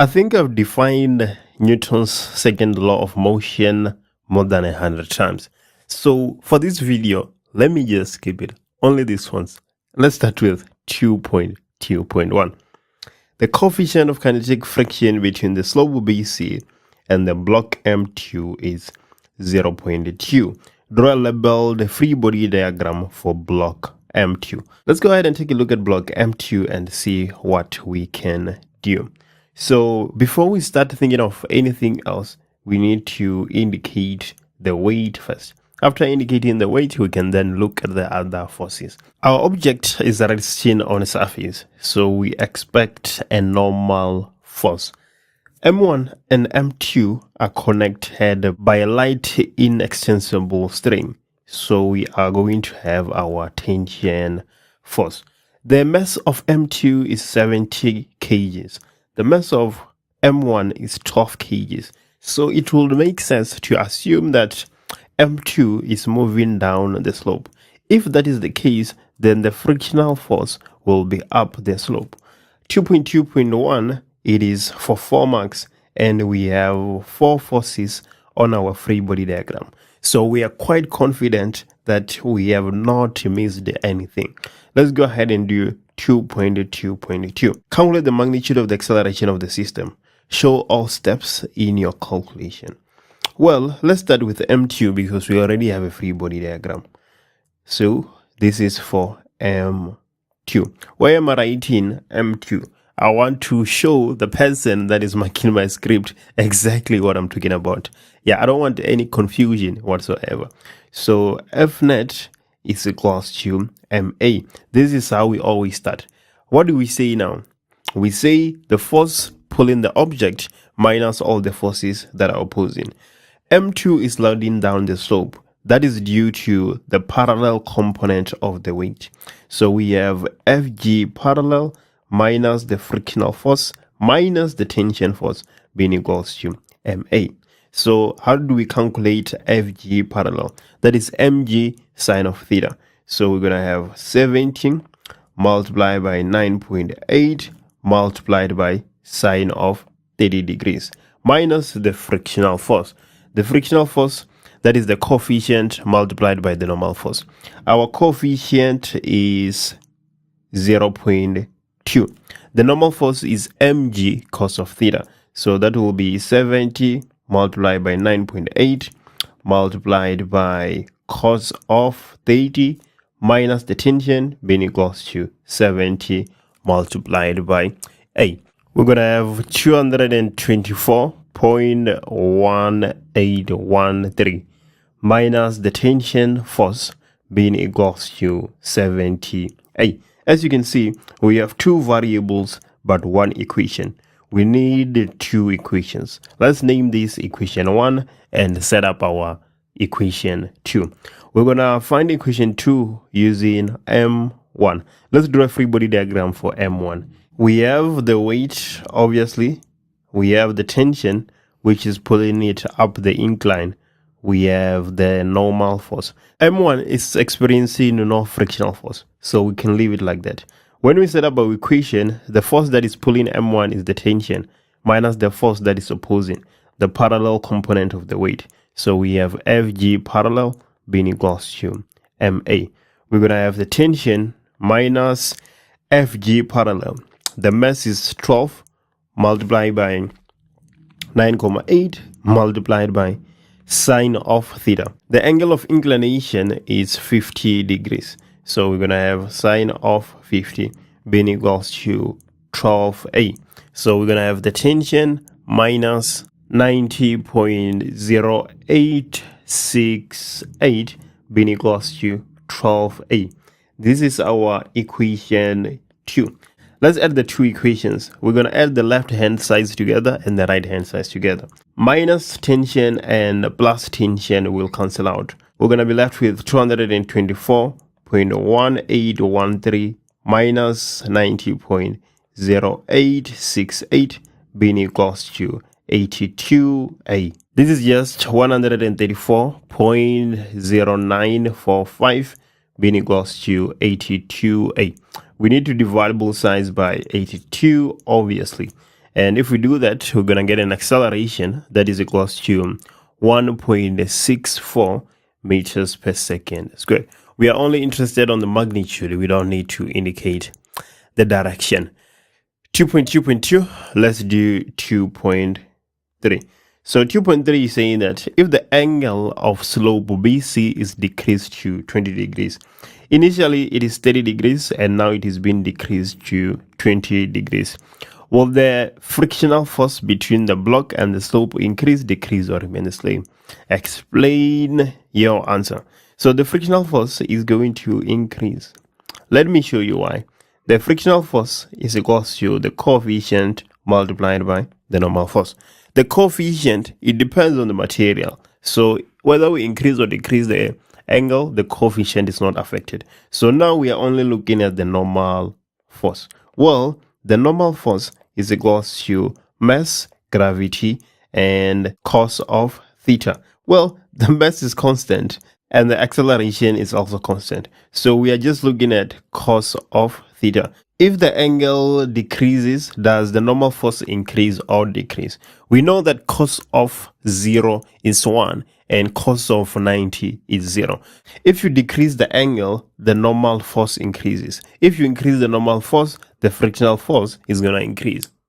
I think I've defined Newton's second law of motion more than 100 times. So for this video, let me just skip it. Only this once. Let's start with 2.2.1. The coefficient of kinetic friction between the slope BC and the block M2 is 0.2. Draw a labeled free body diagram for block M2. Let's go ahead and take a look at block M2 and see what we can do. So before we start thinking of anything else, we need to indicate the weight first. After indicating the weight, we can then look at the other forces. Our object is resting on a surface, so we expect a normal force. M1 and M2 are connected by a light inextensible string, so we are going to have our tension force. The mass of M2 is 70 kgs. The mass of M1 is 12 kgs. So it would make sense to assume that M2 is moving down the slope. If that is the case, then the frictional force will be up the slope. 2.2.1, it is for 4 marks, and we have 4 forces on our free body diagram. So we are quite confident that we have not missed anything. Let's go ahead and do 2.2.2. Calculate the magnitude of the acceleration of the system. Show all steps in your calculation. Well, let's start with M2 because we already have a free body diagram. So this is for M2. Why am I writing M2? I want to show the person that is marking my script exactly what I'm talking about. Yeah, I don't want any confusion whatsoever. So F net is equals to MA. This is how we always start. What do we say now? We say the force pulling the object minus all the forces that are opposing. M2 is sliding down the slope. That is due to the parallel component of the weight. So we have FG parallel minus the frictional force minus the tension force being equals to MA. So how do we calculate FG parallel? That is mg sine of theta. So we're going to have 17 multiplied by 9.8 multiplied by sine of 30 degrees minus the frictional force. The frictional force, that is the coefficient multiplied by the normal force. Our coefficient is 0.2. The normal force is mg cos of theta. So that will be 70 multiplied by 9.8 multiplied by cos of 30 minus the tension being equals to 70 multiplied by 8. We're going to have 224.1813 minus the tension force being equals to 78. As you can see, we have 2 variables but 1 equation. We need 2 equations. Let's name this equation 1 and set up our equation 2. We're going to find equation 2 using M1. Let's draw a free body diagram for M1. We have the weight, obviously. We have the tension, which is pulling it up the incline. We have the normal force. M1 is experiencing no frictional force, so we can leave it like that. When we set up our equation, the force that is pulling M1 is the tension minus the force that is opposing, the parallel component of the weight. So we have FG parallel being equals to MA. We're going to have the tension minus FG parallel. The mass is 12 multiplied by 9.8 multiplied by sine of theta. The angle of inclination is 50 degrees. So we're going to have sine of 50 being equals to 12A. So we're going to have the tension minus 90.0868 being equals to 12A. This is our equation 2. Let's add the 2 equations. We're going to add the left hand sides together and the right hand sides together. Minus tension and plus tension will cancel out. We're going to be left with 224.1813 minus 90.0868 being equals to 82A. This is just 134.0945 being equals to 82A. We need to divide both sides by 82, obviously. And if we do that, we're going to get an acceleration that is equals to 1.64 meters per second squared. We are only interested on the magnitude. We don't need to indicate the direction. 2.2.2, let's do 2.3. So 2.3 is saying that if the angle of slope BC is decreased to 20 degrees, initially it is 30 degrees and now it is being decreased to 20 degrees. Will the frictional force between the block and the slope increase, decrease, or remain the same? Explain your answer. So the frictional force is going to increase. Let me show you why. The frictional force is equals to the coefficient multiplied by the normal force. The coefficient, it depends on the material. So whether we increase or decrease the angle, the coefficient is not affected. So now we are only looking at the normal force. Well, the normal force is equals to mass, gravity, and cos of theta. Well, the mass is constant and the acceleration is also constant. So we are just looking at cos of theta. If the angle decreases, does the normal force increase or decrease? We know that cos of 0 is 1 and cos of 90 is 0. If you decrease the angle, the normal force increases. If you increase the normal force, the frictional force is going to increase.